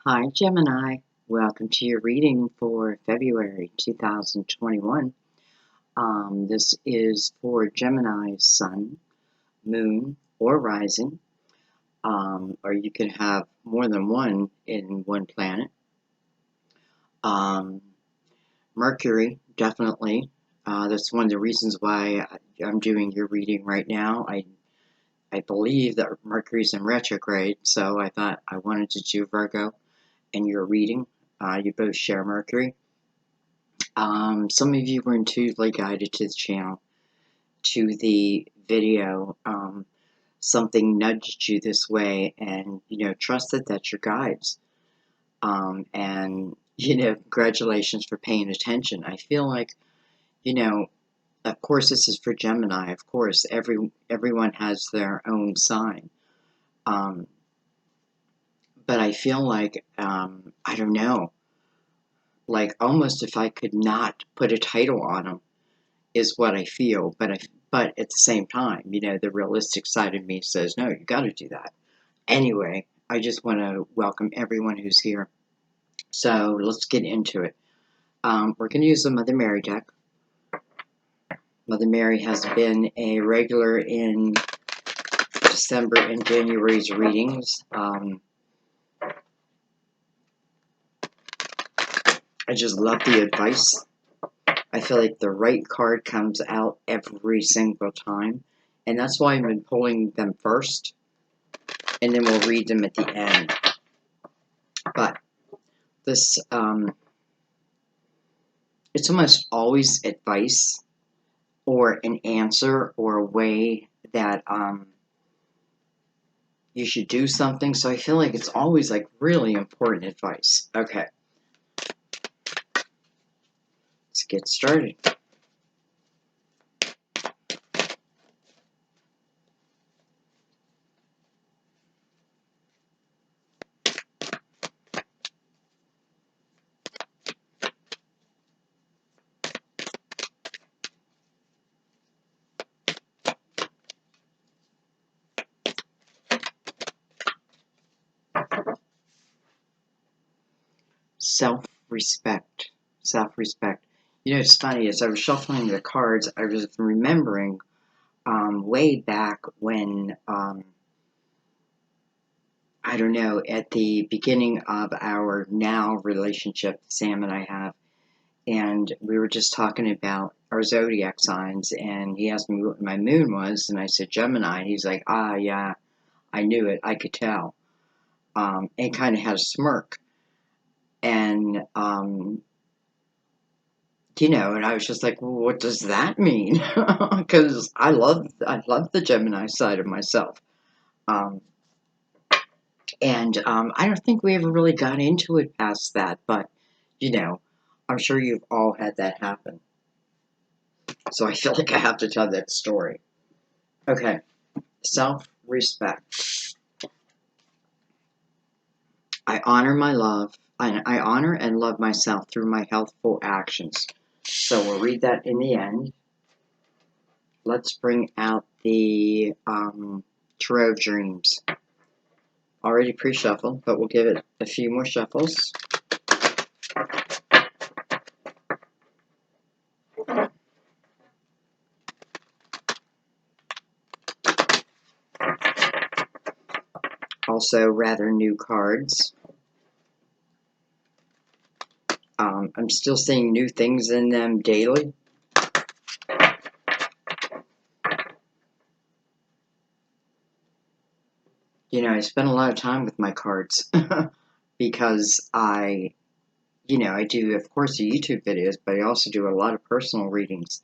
Hi, Gemini. Welcome to your reading for February 2021. This is for Gemini's sun, moon, or rising, or you can have more than one in one planet. Mercury, definitely. That's one of the reasons why I'm doing your reading right now. I believe that Mercury's in retrograde, so I thought I wanted to do Virgo and your reading. You both share Mercury. Some of you were intuitively guided to the channel, to the video. Something nudged you this way, and trust that that's your guides. And congratulations for paying attention. I feel like, of course, this is for Gemini. Of course, everyone has their own sign. But I feel like, I don't know, like almost if I could not put a title on them is what I feel. But at the same time, the realistic side of me says, no, you got to do that. Anyway, I just want to welcome everyone who's here. So let's get into it. We're going to use the Mother Mary deck. Mother Mary has been a regular in December and January's readings. I just love the advice. I feel like the right card comes out every single time. And that's why I've been pulling them first. And then we'll read them at the end. But this, it's almost always advice or an answer or a way that you should do something. So I feel like it's always like really important advice. Okay. Let's get started. Self-respect. Self-respect. It's funny, as I was shuffling the cards, I was remembering way back when, I don't know, at the beginning of our now relationship Sam and I have, and we were just talking about our zodiac signs, and he asked me what my moon was, and I said Gemini, and he's like, yeah, I knew it, I could tell, and kind of had a smirk, and, and I was just like, well, what does that mean? Because I love the Gemini side of myself. And I don't think we ever really got into it past that, but, I'm sure you've all had that happen. So I feel like I have to tell that story. Okay, self-respect. I honor and love myself through my healthful actions. So we'll read that in the end. Let's bring out the Tarot of Dreams. Already pre-shuffled, but we'll give it a few more shuffles. Also rather new cards. I'm still seeing new things in them daily. I spend a lot of time with my cards because I do, of course, the YouTube videos, but I also do a lot of personal readings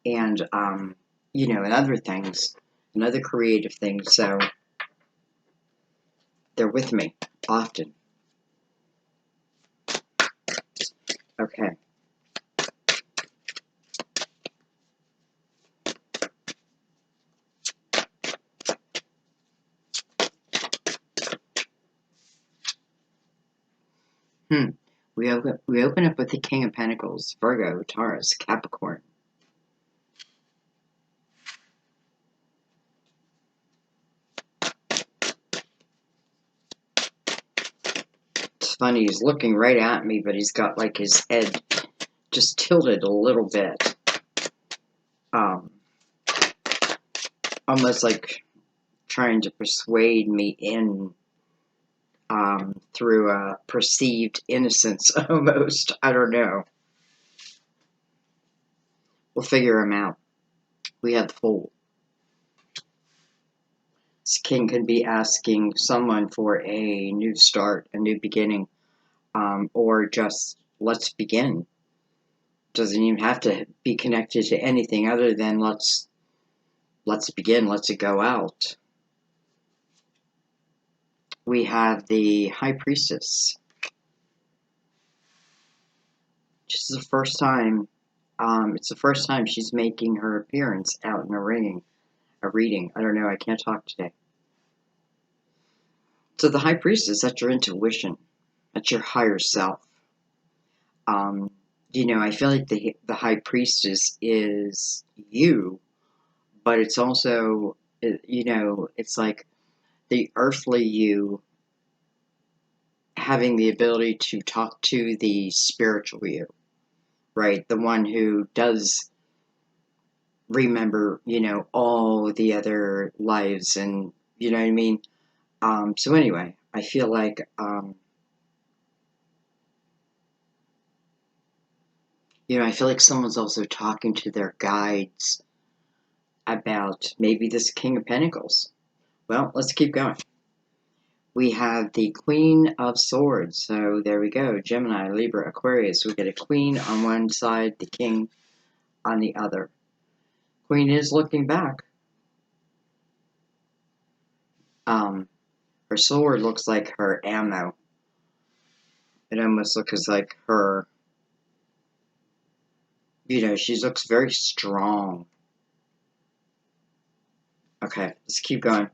and, and other things and other creative things. So they're with me often. Okay. We open up with the King of Pentacles, Virgo, Taurus, Capricorn. funny. He's looking right at me, but he's got like his head just tilted a little bit. Almost like trying to persuade me in through a perceived innocence almost. I don't know. We'll figure him out. We have the Fool. This king could be asking someone for a new start, a new beginning, or just let's begin. Doesn't even have to be connected to anything other than let's begin, let's go out. We have the High Priestess. This is the first time, it's the first time she's making her appearance out in a reading. I don't know, I can't talk today. So the High Priestess, that's your intuition. That's your higher self. I feel like the High Priestess is you, but it's also, it's like the earthly you having the ability to talk to the spiritual you, right? The one who does remember, all the other lives, and you know what I mean? So anyway, I feel like, I feel like someone's also talking to their guides about maybe this King of Pentacles. Well, let's keep going. We have the Queen of Swords. So there we go. Gemini, Libra, Aquarius. We get a Queen on one side, the King on the other. Queen is looking back. Her sword looks like her ammo. It almost looks like her, she looks very strong. Okay, let's keep going.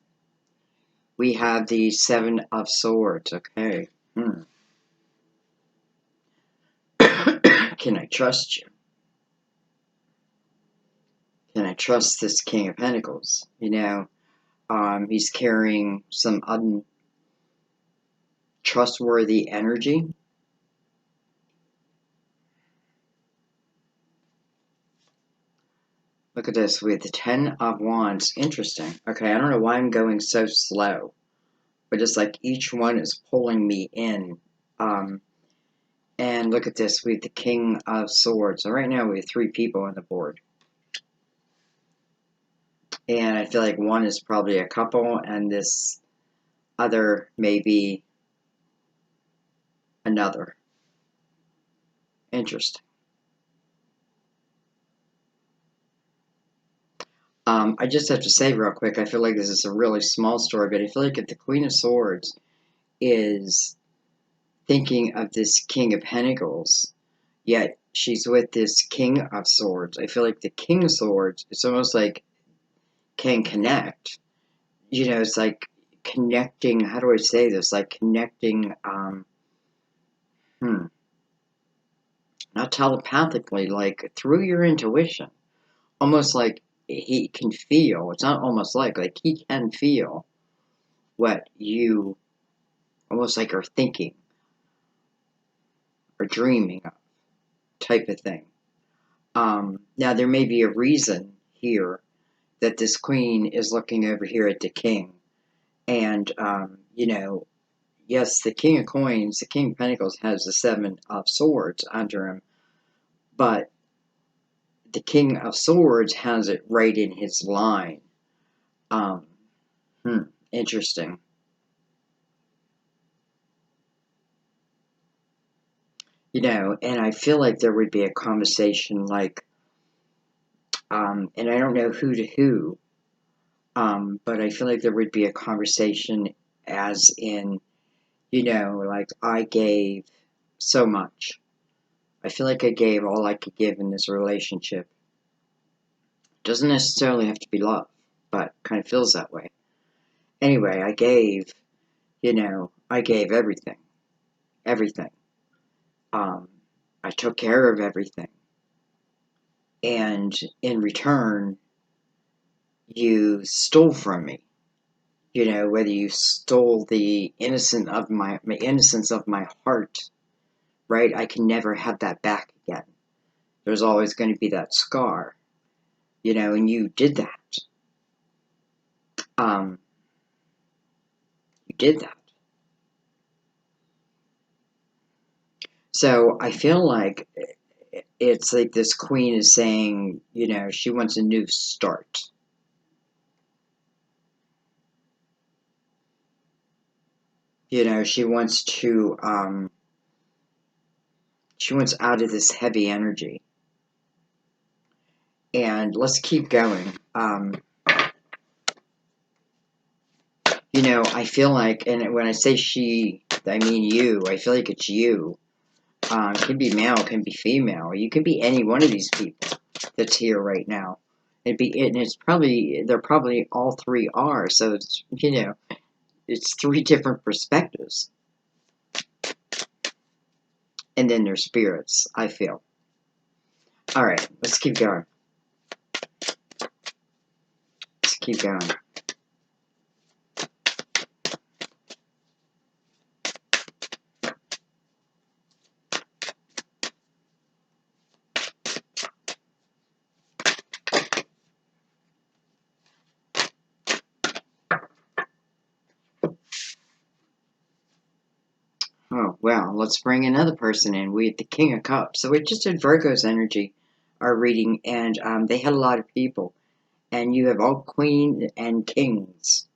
We have the Seven of Swords. Okay. Can I trust you? Can I trust this King of Pentacles? He's carrying some untrustworthy energy. Look at this. We have the Ten of Wands. Interesting. Okay, I don't know why I'm going so slow. But it's like each one is pulling me in. And look at this. We have the King of Swords. So right now we have 3 people on the board. And I feel like one is probably a couple, and this other may be another. Interesting. I just have to say real quick, I feel like this is a really small story, but I feel like if the Queen of Swords is thinking of this King of Pentacles, yet she's with this King of Swords, I feel like the King of Swords, it's almost like can connect. It's like connecting, how do I say this? Like connecting, not telepathically, like through your intuition. Almost like he can feel, it's not almost like he can feel what you almost like are thinking or dreaming of, type of thing. Now there may be a reason here that this queen is looking over here at the king. And, yes, the King of Coins, the King of Pentacles has the Seven of Swords under him, but the King of Swords has it right in his line. Interesting. And I feel like there would be a conversation like, and I don't know who to who, but I feel like there would be a conversation as in, like I gave so much. I feel like I gave all I could give in this relationship. Doesn't necessarily have to be love, but kind of feels that way. Anyway, I gave everything. Everything. I took care of everything. And in return, you stole from me. You know, whether you stole the innocence of my heart, right? I can never have that back again. There's always going to be that scar, you know, and you did that. Um, you did that. So I feel like it's like this queen is saying, you know, she wants a new start. You know, she wants out of this heavy energy. And let's keep going. You know, I feel like, and when I say she, I mean you. I feel like it's you. It can be male, it can be female. You can be any one of these people that's here right now. They're probably all three are. So it's, you know, it's three different perspectives. And then there's spirits, I feel. All right, let's keep going. Let's keep going. Oh, well, let's bring another person in. We had the King of Cups. So we just did Virgo's energy, our reading, and they had a lot of people. And you have all queen and kings.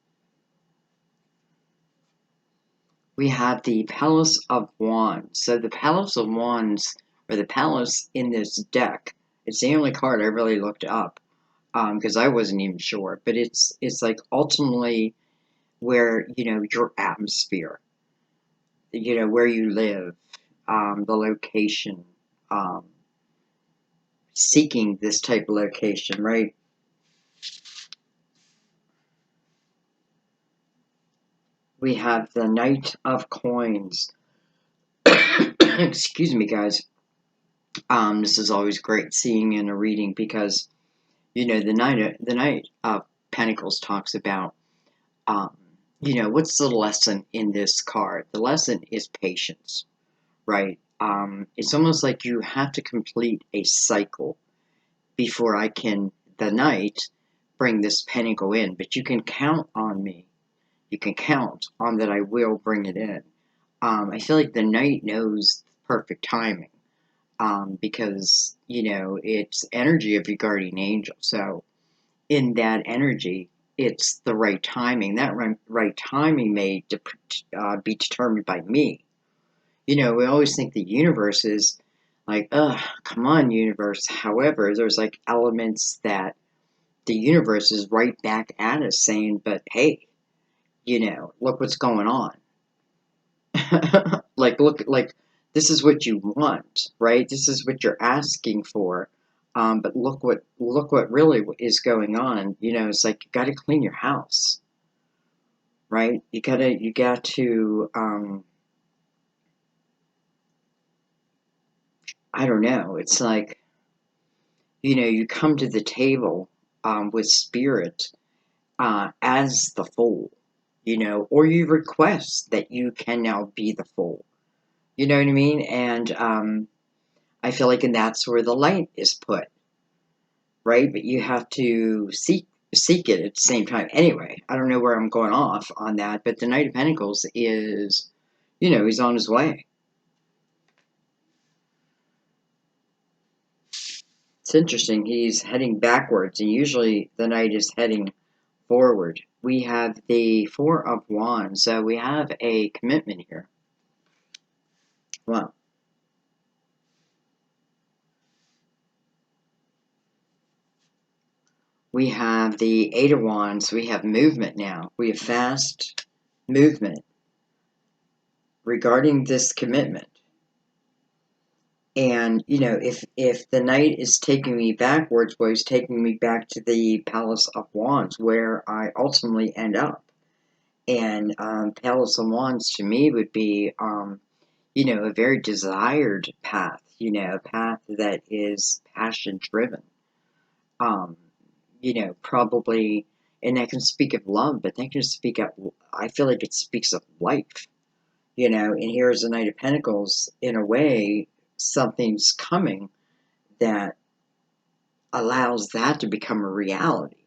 We have the Palace of Wands. So the Palace of Wands, or the Palace in this deck, it's the only card I really looked up, because I wasn't even sure. But it's like ultimately where, you know, your atmosphere, you know, where you live, the location, um, seeking this type of location, right? We have the Knight of Coins. Excuse me, guys. This is always great seeing in a reading because, you know, the Knight of Pentacles talks about, um, you know, what's the lesson in this card? The lesson is patience, right? It's almost like you have to complete a cycle before the Knight, bring this pentacle in. But you can count on me. You can count on that I will bring it in. I feel like the Knight knows perfect timing. Because, you know, it's energy of your guardian angel. So in that energy, it's the right timing. That right timing may be determined by me. You know, we always think the universe is like, come on, universe. However, there's like elements that the universe is right back at us saying, but hey, you know, look what's going on. Like, this is what you want, right? This is what you're asking for. But look what really is going on. You know, it's like you got to clean your house, right? You got to. I don't know. It's like, you know, you come to the table with spirit as the fool, you know, or you request that you can now be the fool. You know what I mean? And I feel like, and that's where the light is put, right? But you have to seek it at the same time. Anyway, I don't know where I'm going off on that, but the Knight of Pentacles is, you know, he's on his way. It's interesting. He's heading backwards, and usually the Knight is heading forward. We have the Four of Wands, so we have a commitment here. Wow. We have the Eight of Wands. We have movement now. We have fast movement regarding this commitment. And, you know, if the Knight is taking me backwards, well, he's taking me back to the Palace of Wands, where I ultimately end up. And Palace of Wands to me would be, you know, a very desired path, you know, a path that is passion driven. Um, you know, probably And that can speak of love, but that can speak of, I feel like it speaks of life, and here's the Knight of Pentacles. In a way, something's coming that allows that to become a reality.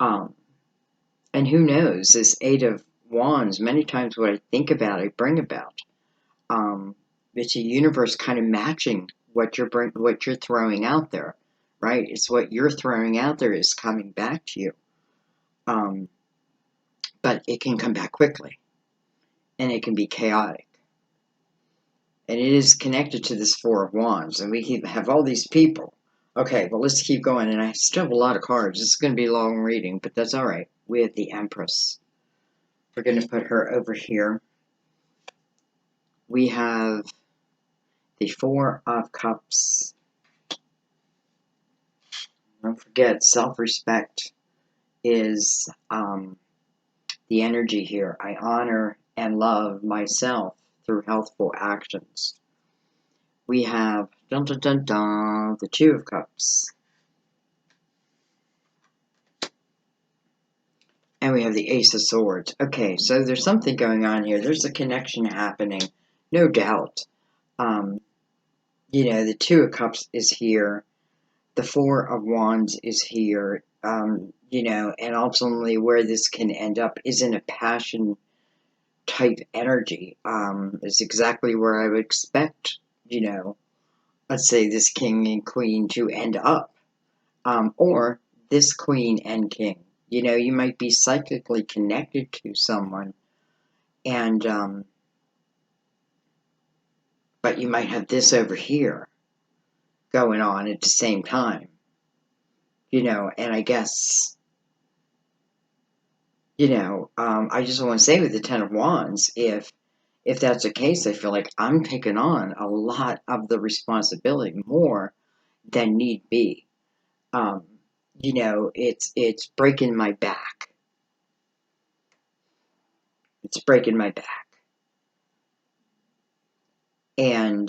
And who knows, this Eight of Wands, many times what I think about, I bring about. It's a universe kind of matching what you're throwing out there, right? It's what you're throwing out there is coming back to you. But it can come back quickly, and it can be chaotic. And it is connected to this Four of Wands, and we have all these people. Okay, well, let's keep going, and I still have a lot of cards. This is going to be a long reading, but that's all right. We have the Empress. We're going to put her over here. We have the Four of Cups. Don't forget, self-respect is the energy here. I honor and love myself through healthful actions. We have, dun dun dun dun, the Two of Cups. And we have the Ace of Swords. Okay, so there's something going on here. There's a connection happening, no doubt. The Two of Cups is here. The Four of Wands is here. And ultimately where this can end up is in a passion type energy. It's exactly where I would expect, let's say this king and queen to end up. Or this queen and king. You might be psychically connected to someone, and but you might have this over here going on at the same time. And I guess, I just want to say with the Ten of Wands, if that's the case, I feel like I'm taking on a lot of the responsibility, more than need be. It's breaking my back. It's breaking my back. And,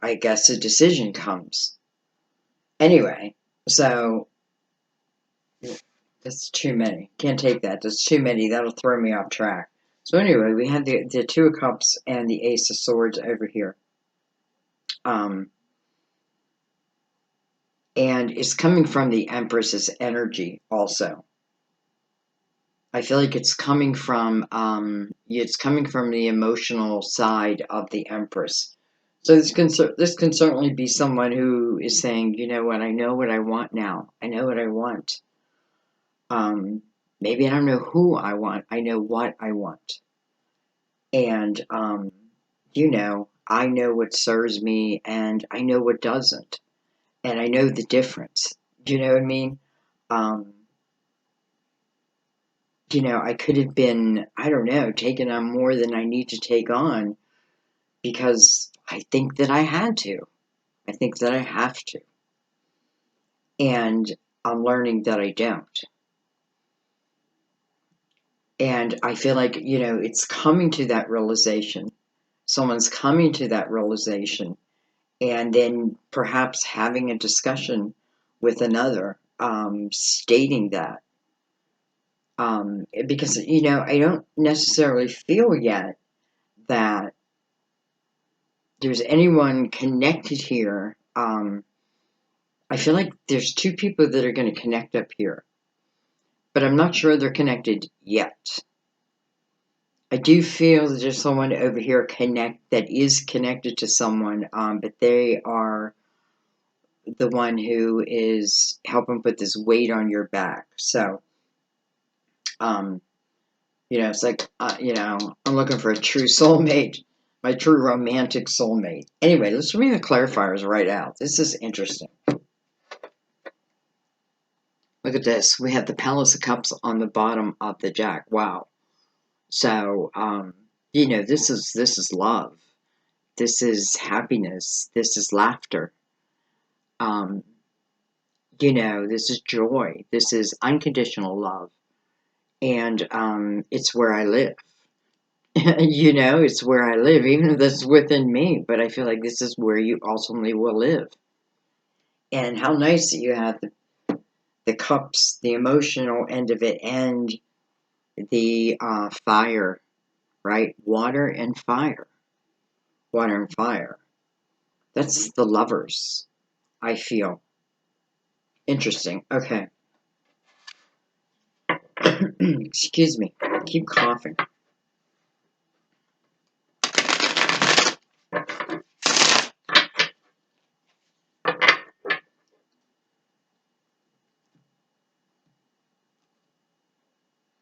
I guess a decision comes. Anyway, so that's too many. Can't take that. That's too many. That'll throw me off track. So anyway, we have the Two of Cups and the Ace of Swords over here. And it's coming from the Empress's energy also. I feel like it's coming from the emotional side of the Empress. So this can certainly be someone who is saying, you know what, I know what I want now. I know what I want. Maybe I don't know who I want. I know what I want. And, I know what serves me and I know what doesn't. And I know the difference. Do you know what I mean? I could have been, I don't know, taking on more than I need to take on because I think that I had to. I think that I have to. And I'm learning that I don't. And I feel like, it's coming to that realization. Someone's coming to that realization, and then perhaps having a discussion with another, stating that. Because, I don't necessarily feel yet that there's anyone connected here. I feel like there's two people that are going to connect up here, but I'm not sure they're connected yet. I do feel that there's someone over here that is connected to someone, but they are the one who is helping put this weight on your back. So, it's like, I'm looking for a true soulmate, my true romantic soulmate. Anyway, let's read the clarifiers right out. This is interesting. Look at this. We have the Palace of Cups on the bottom of the Jack. Wow. So, this is love. This is happiness. This is laughter. This is joy. This is unconditional love. And it's where I live. It's where I live, even if that's within me. But I feel like this is where you ultimately will live. And how nice that you have the cups, the emotional end of it, and the fire, right? Water and fire. Water and fire. That's the lovers, I feel. Interesting. Okay. Excuse me. I keep coughing.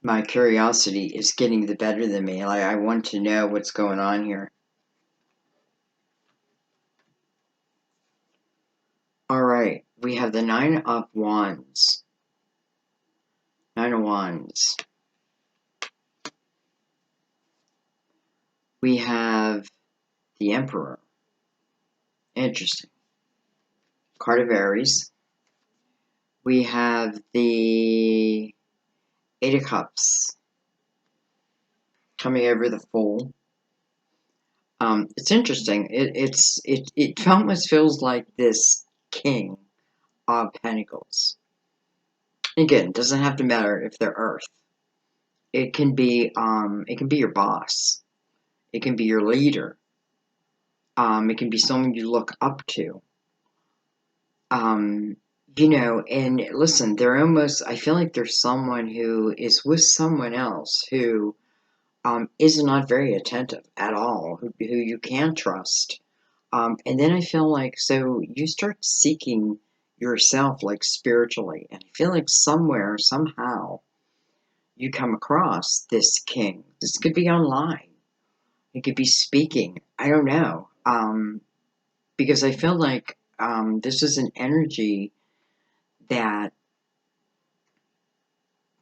My curiosity is getting the better than me. Like, I want to know what's going on here. All right. We have the Nine of Wands. Nine of Wands. We have the Emperor. Interesting. Card of Aries. We have the Eight of Cups coming over the Fool. It's interesting. It almost feels like this King of Pentacles. Again, it doesn't have to matter if they're Earth. It can be your boss. It can be your leader. It can be someone you look up to. You know, and listen, they're almost, I feel like there's someone who is with someone else who is not very attentive at all, who you can trust. And then I feel like, so you start seeking yourself, like spiritually, and I feel like somewhere, somehow, you come across this king. This could be online. It could be speaking. I don't know. Because I feel like this is an energy that,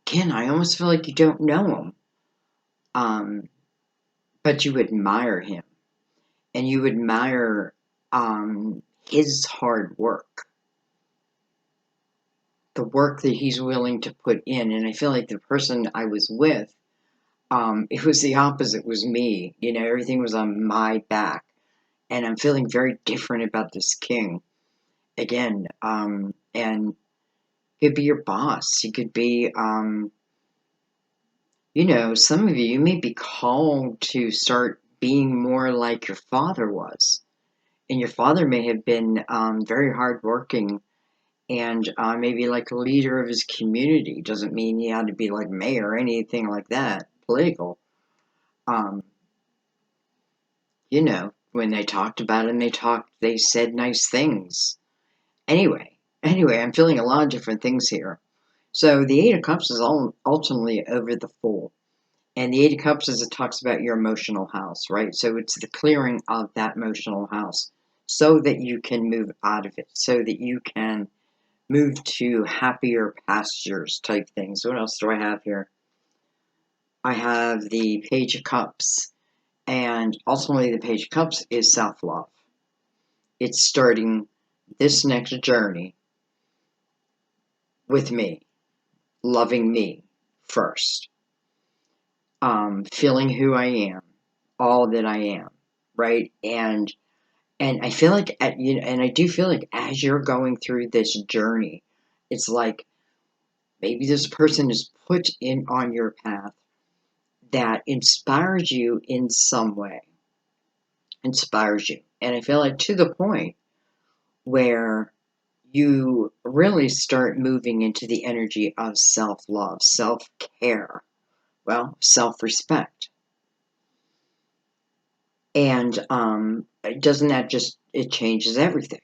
Ken, I almost feel like you don't know him, but you admire him, and you admire his hard work, the work that he's willing to put in. And I feel like the person I was with, it was the opposite, was me. You know, everything was on my back, and I'm feeling very different about this king again. And he could be your boss. He could be, you know, some of you may be called to start being more like your father was. And your father may have been very hardworking and maybe like a leader of his community. Doesn't mean he had to be like mayor or anything like that, political. Um, you know, when they talked about him, they said nice things. Anyway, I'm feeling a lot of different things here. So the Eight of Cups is ultimately over the Fool. And the Eight of Cups is, it talks about your emotional house, right? So it's the clearing of that emotional house so that you can move out of it, so that you can move to happier pastures type things. What else do I have here? I have the Page of Cups. And ultimately, the Page of Cups is self-love. It's starting this next journey with me, loving me first, feeling who I am, all that I am, right? And I feel like, and I do feel like as you're going through this journey, it's like maybe this person is put in on your path that inspires you in some way, inspires you. And I feel like to the point where you really start moving into the energy of self-love, self-care, well, self-respect. And doesn't that just, it changes everything,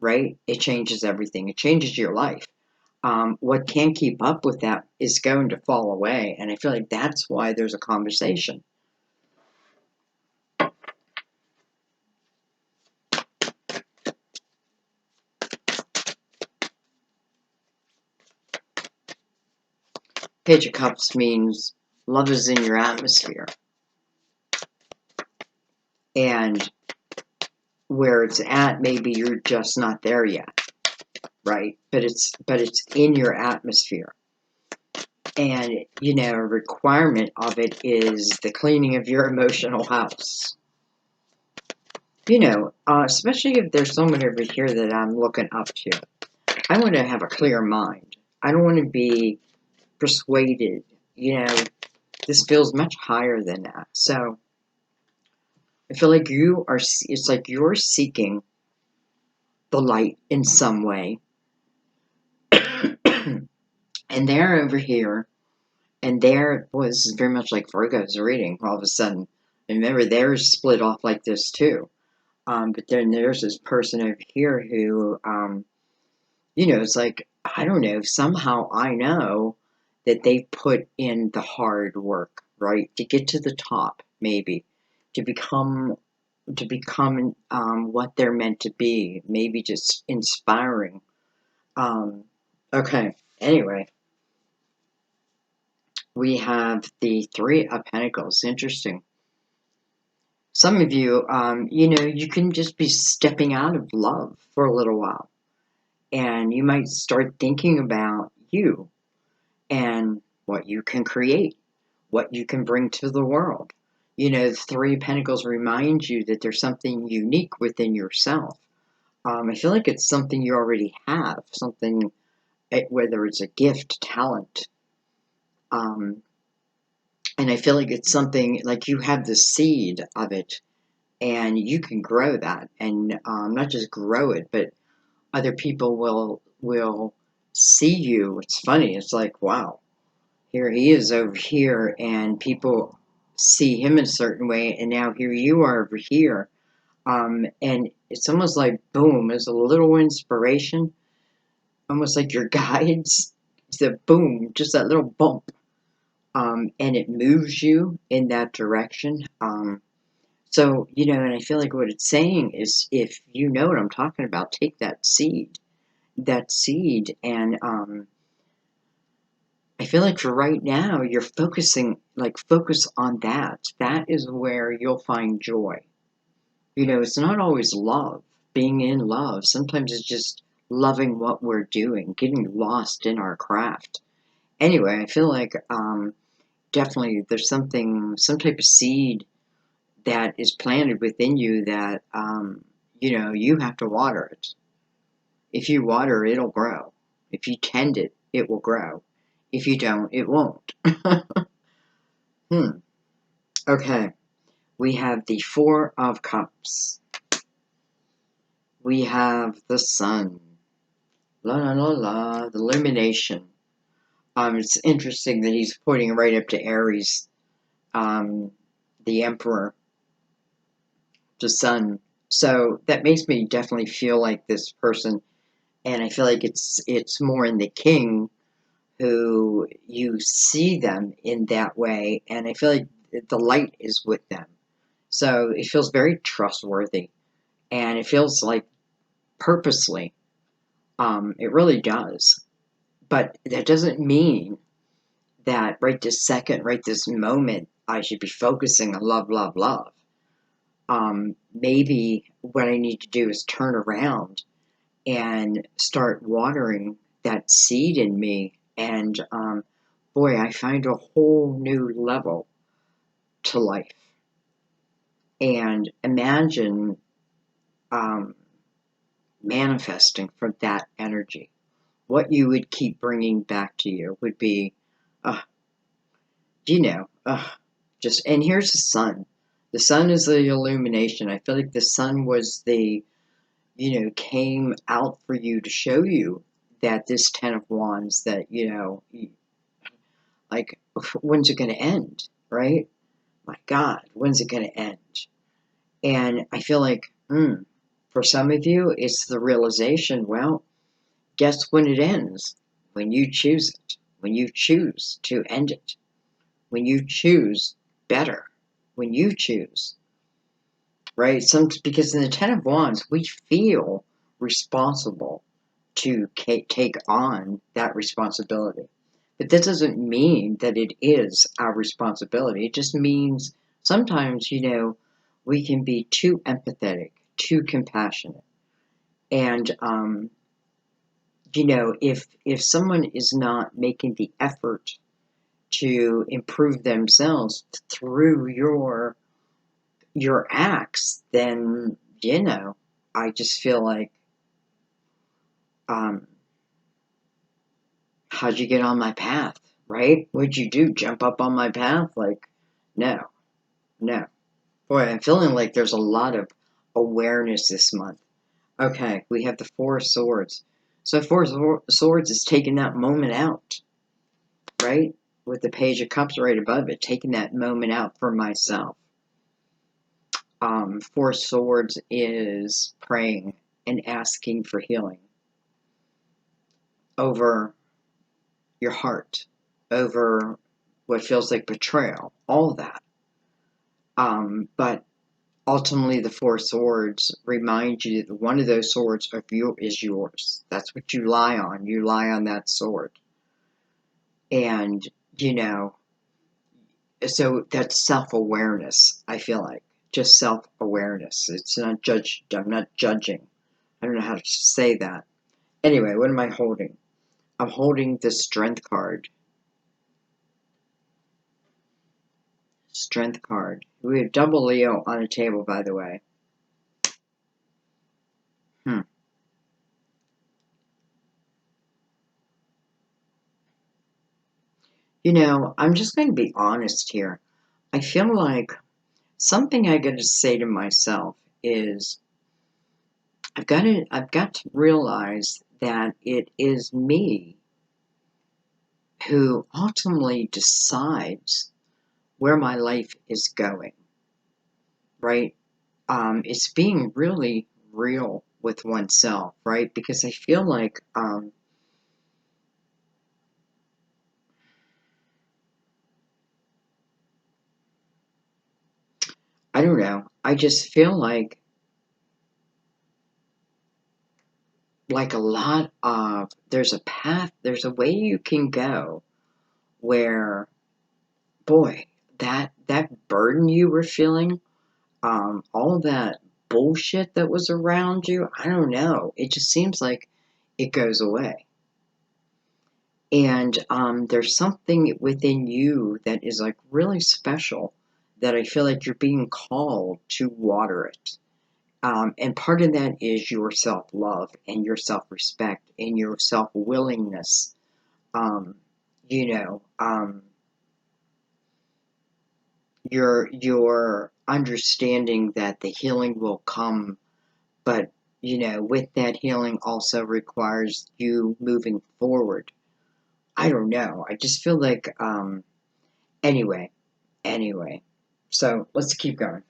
right? It changes everything. It changes your life. What can't keep up with that is going to fall away. And I feel like that's why there's a conversation. Page of Cups means love is in your atmosphere. And where it's at, maybe you're just not there yet, right? But it's in your atmosphere. And, you know, a requirement of it is the cleaning of your emotional house. Especially if there's someone over here that I'm looking up to. I want to have a clear mind. I don't want to be persuaded. This feels much higher than that. So I feel like it's like you're seeking the light in some way. And they're over here, and there was very much like Virgo's reading all of a sudden. And remember, they're split off like this too. But then there's this person over here who, it's like, I don't know, somehow I know that they put in the hard work, right? To get to the top, maybe. To become what they're meant to be, maybe just inspiring. Okay, anyway, we have the Three of Pentacles. Interesting. Some of you, you can just be stepping out of love for a little while, and you might start thinking about you and what you can create, what you can bring to the world. The Three of Pentacles remind you that there's something unique within yourself. I feel like it's something you already have, something, whether it's a gift, talent, um, and I feel like it's something like you have the seed of it, and you can grow that, and not just grow it, but other people will see you. It's funny. It's like, wow, here he is over here, and people see him in a certain way, and now here you are over here. And it's almost like, boom, there's a little inspiration, almost like your guides. The boom, just that little bump, and it moves you in that direction. So, and I feel like what it's saying is, if you know what I'm talking about, take that seed, and I feel like for right now, you're focus on that. That is where you'll find joy. It's not always love, being in love. Sometimes it's just loving what we're doing, getting lost in our craft. Anyway, I feel like definitely there's some type of seed that is planted within you that, you have to water it. If you water it, it'll grow. If you tend it, it will grow. If you don't, it won't. Okay. We have the Four of Cups. We have the Sun. La la la la. The Illumination. It's interesting that he's pointing right up to Aries, the Emperor, the Sun. So that makes me definitely feel like this person, and I feel like it's more in the King, who you see them in that way, and I feel like the light is with them. So it feels very trustworthy, and it feels like purposely. It really does. But that doesn't mean that right this second, right this moment, I should be focusing on love, love, love. Maybe what I need to do is turn around and start watering that seed in me. And boy, I find a whole new level to life. And imagine manifesting from that energy. What you would keep bringing back to you would be, uh, and here's the Sun. The Sun is the illumination. I feel like the Sun was came out for you to show you that this Ten of Wands, that, like, when's it going to end, right? My God, when's it going to end? And I feel like, for some of you, it's the realization, well, guess when it ends? When you choose it. When you choose to end it. When you choose better. When you choose. Right? Because in the Ten of Wands, we feel responsible to take on that responsibility. But that doesn't mean that it is our responsibility. It just means sometimes, we can be too empathetic, too compassionate. And, if someone is not making the effort to improve themselves through your acts, then you know, I just feel like, um, how'd you get on my path, right? What'd you do? Jump up on my path? Like, no, no. Boy, I'm feeling like there's a lot of awareness this month. Okay, we have the Four of Swords. So Four of Swords is taking that moment out, right? With the Page of Cups right above it, taking that moment out for myself. Four of Swords is praying and asking for healing over your heart, over what feels like betrayal, all of that. But ultimately, the Four Swords remind you that one of those swords is yours. That's what you lie on. You lie on that sword. And, you know, so that's self-awareness, I feel like. Just self-awareness. It's not I'm not judging. I don't know how to say that. Anyway, what am I holding? I'm holding the Strength card. Strength card. We have double Leo on a table, by the way. You know, I'm just going to be honest here. I feel like something I got to say to myself is I've got to realize that it is me who ultimately decides where my life is going, right? It's being really real with oneself, right? Because I feel like, I don't know, I just feel like a lot of, there's a path, there's a way you can go where, boy, that burden you were feeling, all that bullshit that was around you, I don't know. It just seems like it goes away. And there's something within you that is like really special that I feel like you're being called to water it. And part of that is your self love and your self respect and your self willingness. Um, you know, your understanding that the healing will come, but you know, with that healing also requires you moving forward. I don't know. I just feel like anyway, anyway. So let's keep going.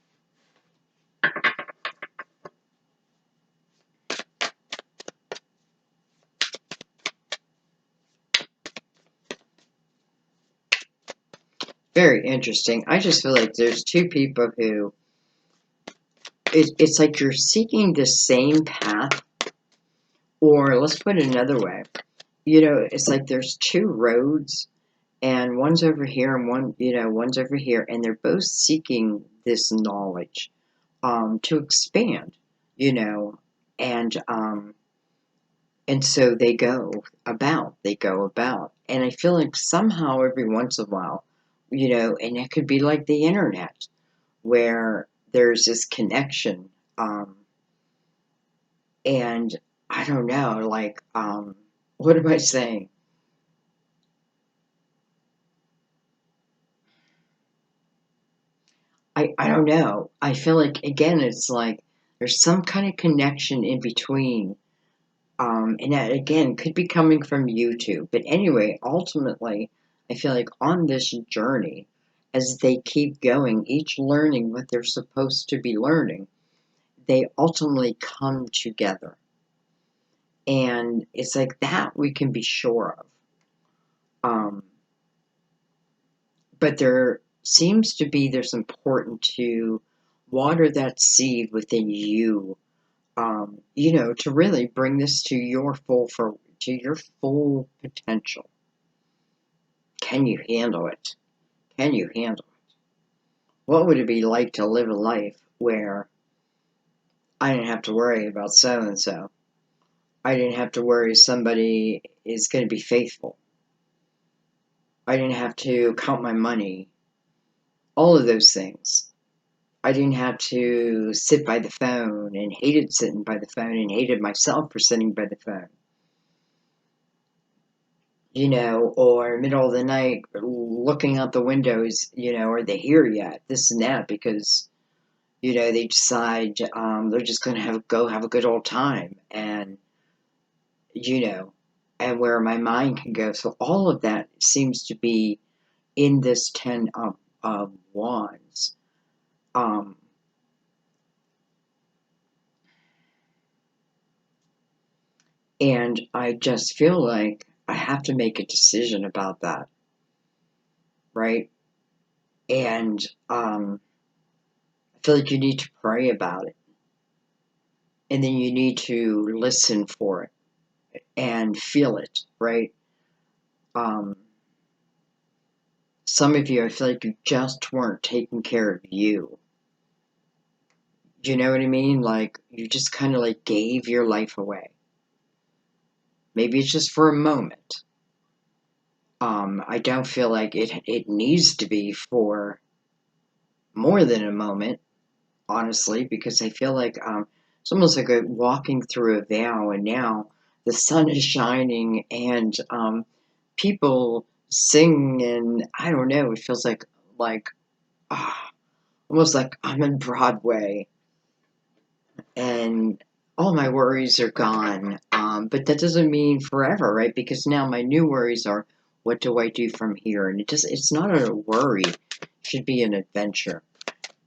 Very interesting. I just feel like there's two people who it's like you're seeking the same path, or let's put it another way. You know, it's like there's two roads, and one's over here, and one's over here, and they're both seeking this knowledge, to expand, you know, and so they go about, and I feel like somehow every once in a while, you know, and it could be like the internet, where there's this connection, and I don't know, like, what am I saying? I don't know. I feel like, again, it's like there's some kind of connection in between. And that, again, could be coming from YouTube. But anyway, ultimately, I feel like on this journey, as they keep going, each learning what they're supposed to be learning, they ultimately come together. And it's like that we can be sure of. Um, but there seems to be, there's important to water that seed within you, you know, to really bring this to your to your full potential. Can you handle it? Can you handle it? What would it be like to live a life where I didn't have to worry about so and so? I didn't have to worry somebody is going to be faithful. I didn't have to count my money. All of those things. I didn't have to sit by the phone and hated sitting by the phone and hated myself for sitting by the phone, or middle of the night looking out the windows, are they here yet? This and that, because, they decide they're just going to have a good old time, you know, and where my mind can go. So all of that seems to be in this 10 of Wands. Um, and I just feel like I have to make a decision about that, right? And I feel like you need to pray about it. And then you need to listen for it and feel it, right? Um, some of you, I feel like you just weren't taking care of you. Do you know what I mean? Like, you just kind of like gave your life away. Maybe it's just for a moment. I don't feel like it needs to be for more than a moment, honestly, because I feel like it's almost like walking through a veil, and now the sun is shining, and people sing, and I don't know, it feels like ah, almost like I'm in Broadway, and all my worries are gone. But that doesn't mean forever, right? Because now my new worries are, what do I do from here? And it's not a worry, it should be an adventure.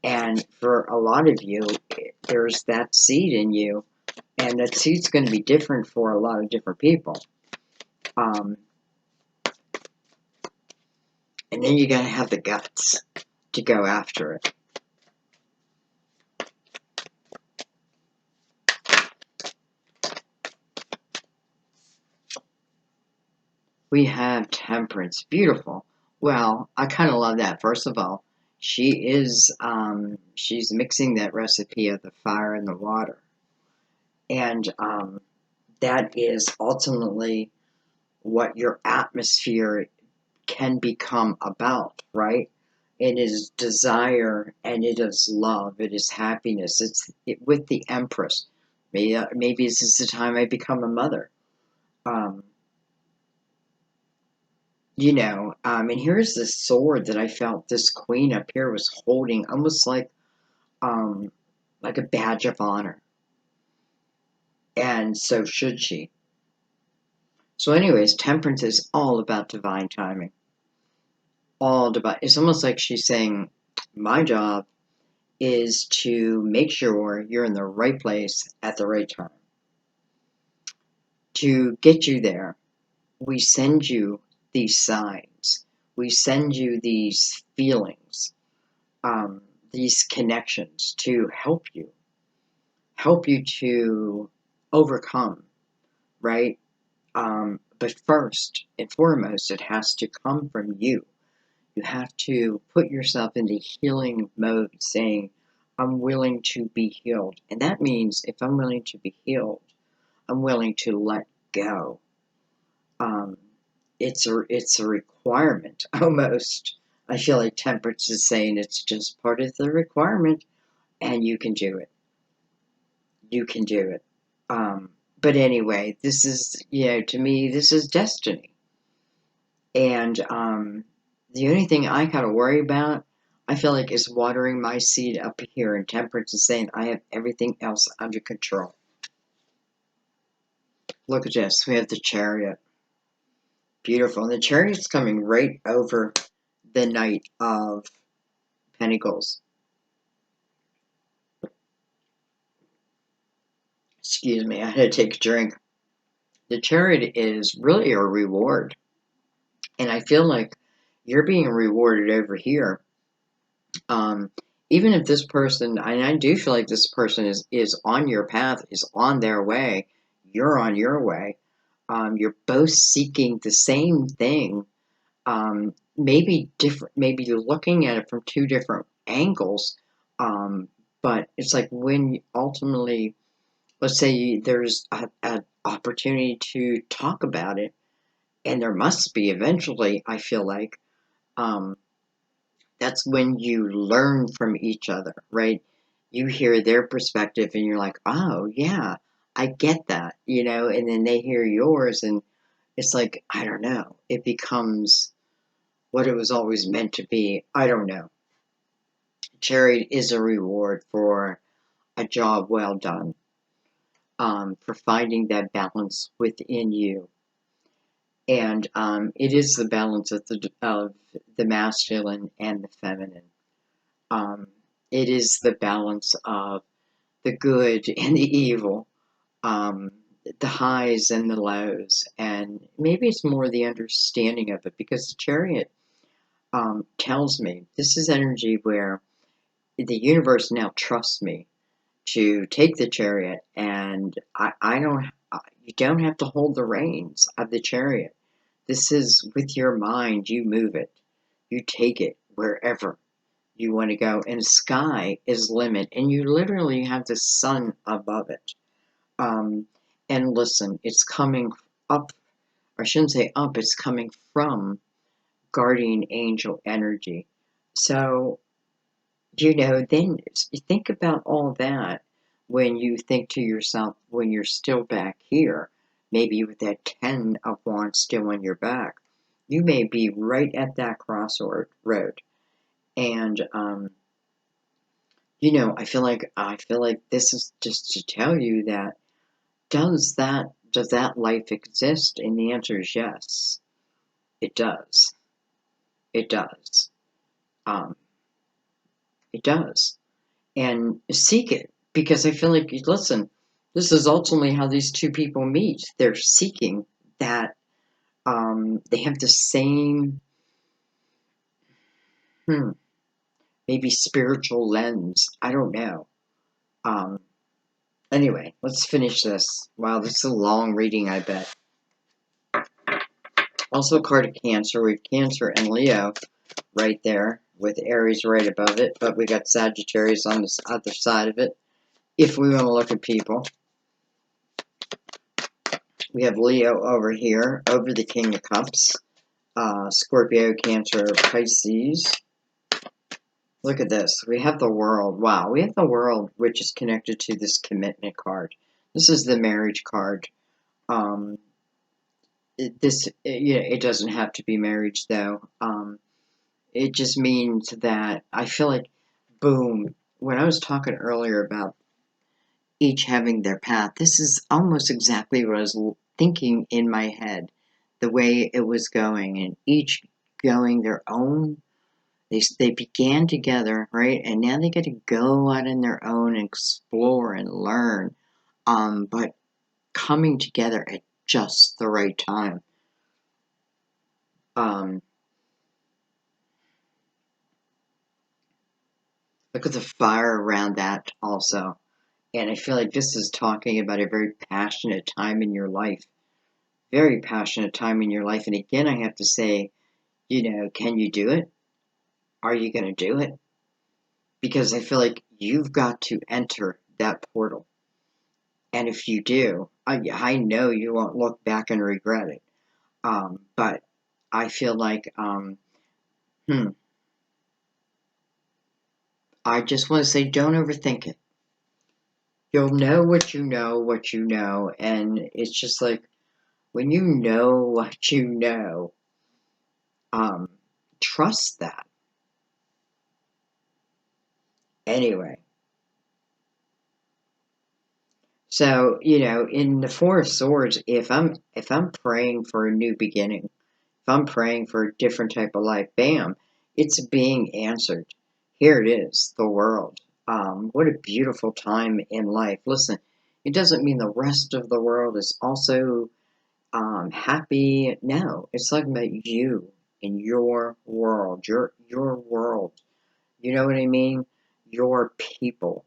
And for a lot of you, there's that seed in you, and that seed's going to be different for a lot of different people. Um, and then you got to have the guts to go after it. We have Temperance, beautiful. Well, I kind of love that. First of all, she's mixing that recipe of the fire and the water, and that is ultimately what your atmosphere can become about, right? It is desire, and it is love, it is happiness. With the Empress. Maybe this is the time I become a mother. Um, and here's this sword that I felt this queen up here was holding, almost um, like a badge of honor. And so should she. So, anyways, Temperance is all about divine timing. All divine. It's almost like she's saying, my job is to make sure you're in the right place at the right time. To get you there, we send you these signs. We send you these feelings, um, these connections to help you to overcome, right? But first and foremost, it has to come from you. You have to put yourself into healing mode, saying, I'm willing to be healed. And that means if I'm willing to be healed, I'm willing to let go. Um, it's a requirement almost. I feel like Temperance is saying it's just part of the requirement, and you can do it. You can do it. But anyway, this is, to me, this is destiny. And the only thing I gotta worry about, I feel like, is watering my seed up here, and Temperance is saying I have everything else under control. Look at this. We have the Chariot. Beautiful. And the Chariot's coming right over the Knight of Pentacles. Excuse me, I had to take a drink. The Chariot is really a reward. And I feel like you're being rewarded over here. Um, Even if this person, and I do feel like this person is on your path, is on their way, you're on your way. You're both seeking the same thing. Maybe different. Maybe you're looking at it from two different angles. But it's like when ultimately, let's say there's an opportunity to talk about it, and there must be eventually. I feel like. Um, That's when you learn from each other, right? You hear their perspective and you're like, oh, yeah, I get that, and then they hear yours and it's like, I don't know, it becomes what it was always meant to be. I don't know. Charity is a reward for a job well done, for finding that balance within you. And it is the balance of the masculine and the feminine. Um, it is the balance of the good and the evil, um, the highs and the lows. And maybe it's more the understanding of it because the chariot tells me this is energy where the universe now trusts me to take the chariot, and I don't, you don't have to hold the reins of the chariot. This is with your mind, you move it, you take it wherever you want to go, and sky is limit, and you literally have the sun above it. Um, and listen, it's coming up, or I shouldn't say up, it's coming from guardian angel energy. So, then you think about all that when you think to yourself, when you're still back here, maybe with that 10 of wands still on your back, you may be right at that crossroad road. And, I feel like this is just to tell you that does that life exist? And the answer is yes, it does. It does. Um, it does. And seek it because I feel like, listen, this is ultimately how these two people meet. They're seeking that. They have the same, hmm, maybe spiritual lens. I don't know. Um, anyway, let's finish this. Wow, this is a long reading, I bet. Also, a card of Cancer. We have Cancer and Leo right there, with Aries right above it, but we got Sagittarius on this other side of it. If we want to look at people, we have Leo over here, over the King of Cups. Scorpio, Cancer, Pisces. Look at this. We have the World. Wow, we have the World, which is connected to this commitment card. This is the marriage card. Um, it doesn't have to be marriage though. It just means that I feel like, boom. When I was talking earlier about each having their path, this is almost exactly what I was thinking in my head, the way it was going, and each going their own. They began together, right? And now they get to go out on their own and explore and learn. But coming together at just the right time. Um, Look at the fire around that also. And I feel like this is talking about a very passionate time in your life. Very passionate time in your life. And again, I have to say, can you do it? Are you going to do it? Because I feel like you've got to enter that portal. And if you do, I know you won't look back and regret it. But I feel like, I just want to say, don't overthink it. You'll know what you know. And it's just like, when you know what you know, um, trust that. Anyway, so, in the Four of Swords, if I'm praying for a new beginning, if I'm praying for a different type of life, bam, it's being answered. Here it is, the world. What a beautiful time in life. Listen, it doesn't mean the rest of the world is also happy. No, it's talking about you and your world, your world. You know what I mean? Your people,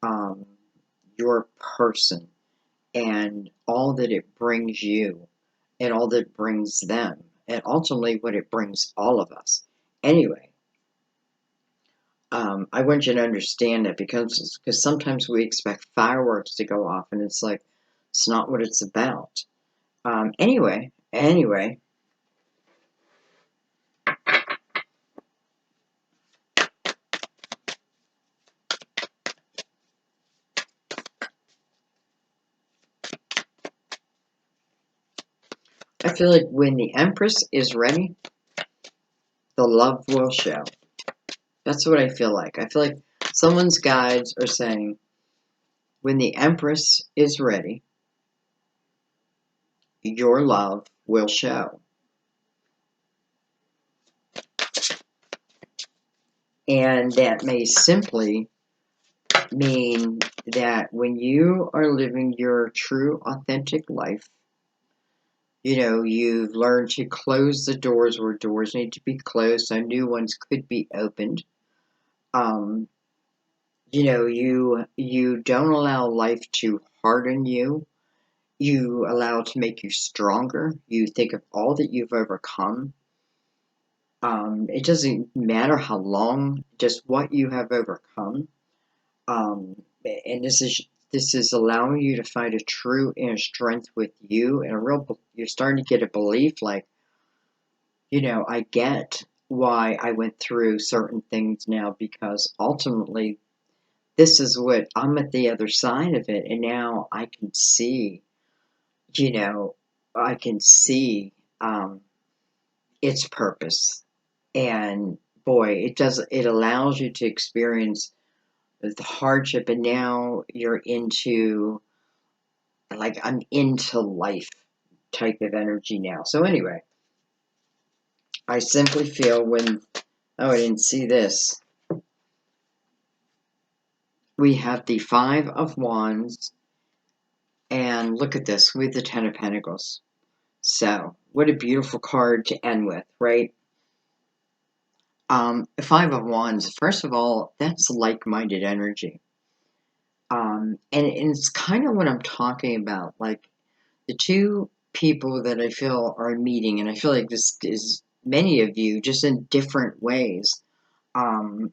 um, your person, and all that it brings you, and all that it brings them, and ultimately what it brings all of us. Anyway, I want you to understand that because sometimes we expect fireworks to go off, and it's like it's not what it's about. Anyway, feel like when the Empress is ready, the love will show. That's what I feel like. I feel like someone's guides are saying, when the Empress is ready, your love will show. And that may simply mean that when you are living your true, authentic life, you've learned to close the doors where doors need to be closed so new ones could be opened. Um, you don't allow life to harden you. You allow it to make you stronger. You think of all that you've overcome. It doesn't matter how long, just what you have overcome. And this is allowing you to find a true inner strength with you and you're starting to get a belief like, I get why I went through certain things now because ultimately this is what I'm at the other side of it, and now I can see, you know, I can see its purpose. And boy, it allows you to experience the hardship, and now you're into, like, I'm into life type of energy now. So anyway, I simply feel oh, I didn't see this. We have the Five of Wands, and look at this, with the Ten of Pentacles. So, what a beautiful card to end with, right? Five of Wands, first of all, that's like-minded energy. And it's kind of what I'm talking about. Like, the two people that I feel are meeting, and I feel like this is many of you, just in different ways. But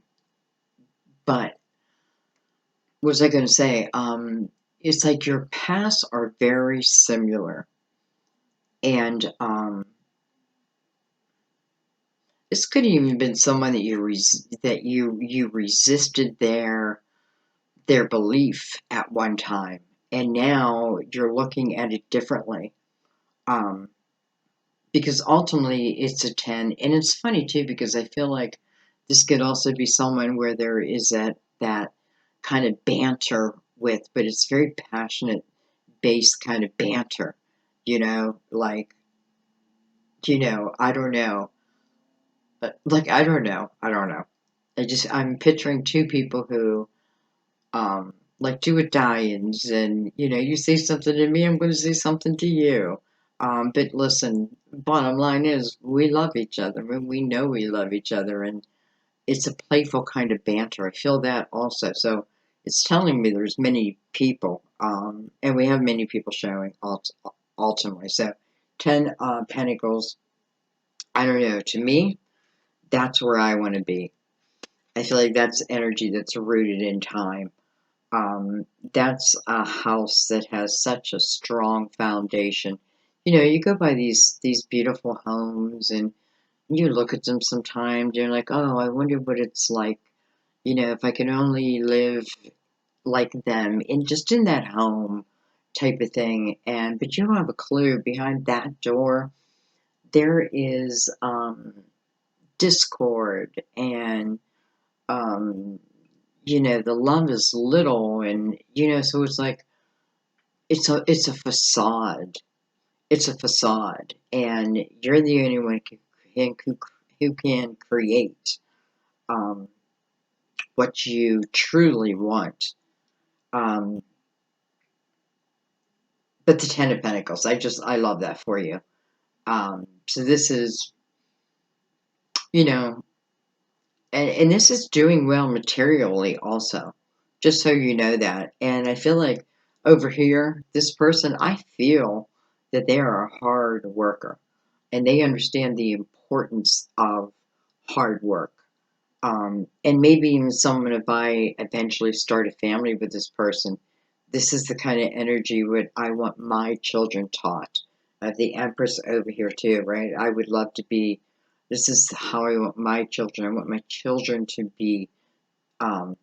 what was I going to say? It's like your paths are very similar. And this could have even been someone that you resisted their belief at one time, and now you're looking at it differently. Because ultimately it's a 10, and it's funny too because I feel like this could also be someone where there is that kind of banter with, but it's very passionate based kind of banter, like, I don't know. Like, I don't know. I'm picturing two people who, like two Italians, and, you say something to me, I'm going to say something to you. But listen, bottom line is, we love each other, and we know we love each other, and it's a playful kind of banter. I feel that also. So it's telling me there's many people, and we have many people showing ultimately. So, Ten Pentacles, I don't know, to me, that's where I want to be. I feel like that's energy that's rooted in time. That's a house that has such a strong foundation. You go by these beautiful homes, and you look at them sometimes, you're like, oh, I wonder what it's like, if I can only live like them in that home type of thing. But you don't have a clue behind that door there is discord, and um, the love is little, and so it's like it's a facade. It's a facade, and you're the only one who can create um, what you truly want. Um, but the Ten of Pentacles, I love that for you. So this is, you know, and this is doing well materially also, just so you know that. And I feel like over here, this person, I feel that they are a hard worker, and they understand the importance of hard work. And maybe even someone, if I eventually start a family with this person, this is the kind of energy what I want my children taught. The Empress over here too, right? I would love to be, this is how I want my children. I want my children to be um,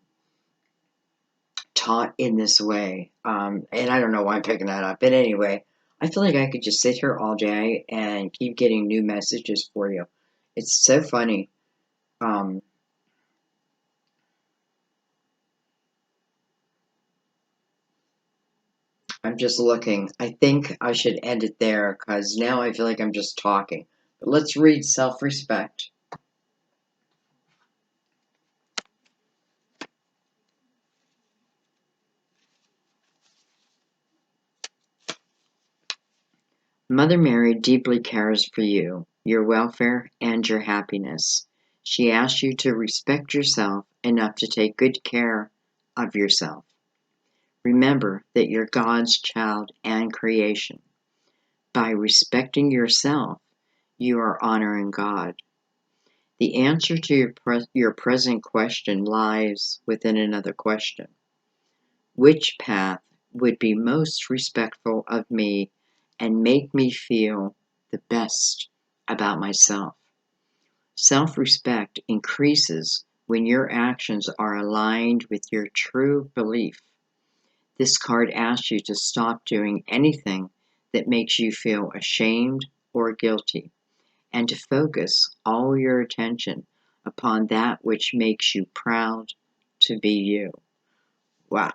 taught in this way. And I don't know why I'm picking that up. But anyway, I feel like I could just sit here all day and keep getting new messages for you. It's so funny. Um, I'm just looking. I think I should end it there because now I feel like I'm just talking. But let's read self-respect. Mother Mary deeply cares for you, your welfare, and your happiness. She asks you to respect yourself enough to take good care of yourself. Remember that you're God's child and creation. By respecting yourself, you are honoring God. The answer to your present question lies within another question. Which path would be most respectful of me and make me feel the best about myself? Self respect increases when your actions are aligned with your true belief. This card asks you to stop doing anything that makes you feel ashamed or guilty, and to focus all your attention upon that which makes you proud to be you. Wow,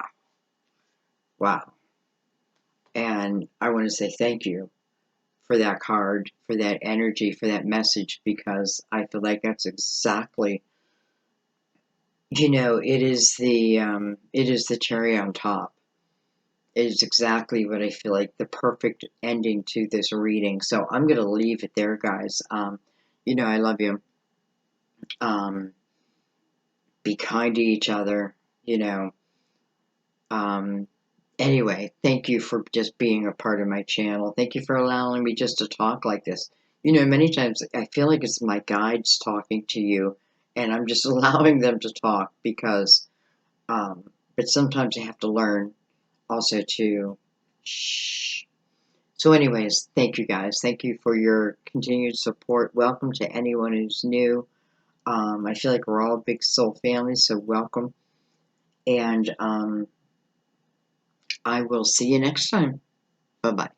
wow. And I want to say thank you for that card, for that energy, for that message, because I feel like that's exactly, it is the cherry on top. It is exactly what I feel like the perfect ending to this reading. So I'm gonna leave it there, guys. I love you. Um, be kind to each other. You know. Um, anyway, thank you for just being a part of my channel. Thank you for allowing me just to talk like this. Many times I feel like it's my guides talking to you, and I'm just allowing them to talk because, but sometimes I have to learn also to shh. So, anyways, thank you guys. Thank you for your continued support. Welcome to anyone who's new. I feel like we're all a big soul family, so welcome. And I will see you next time. Bye bye.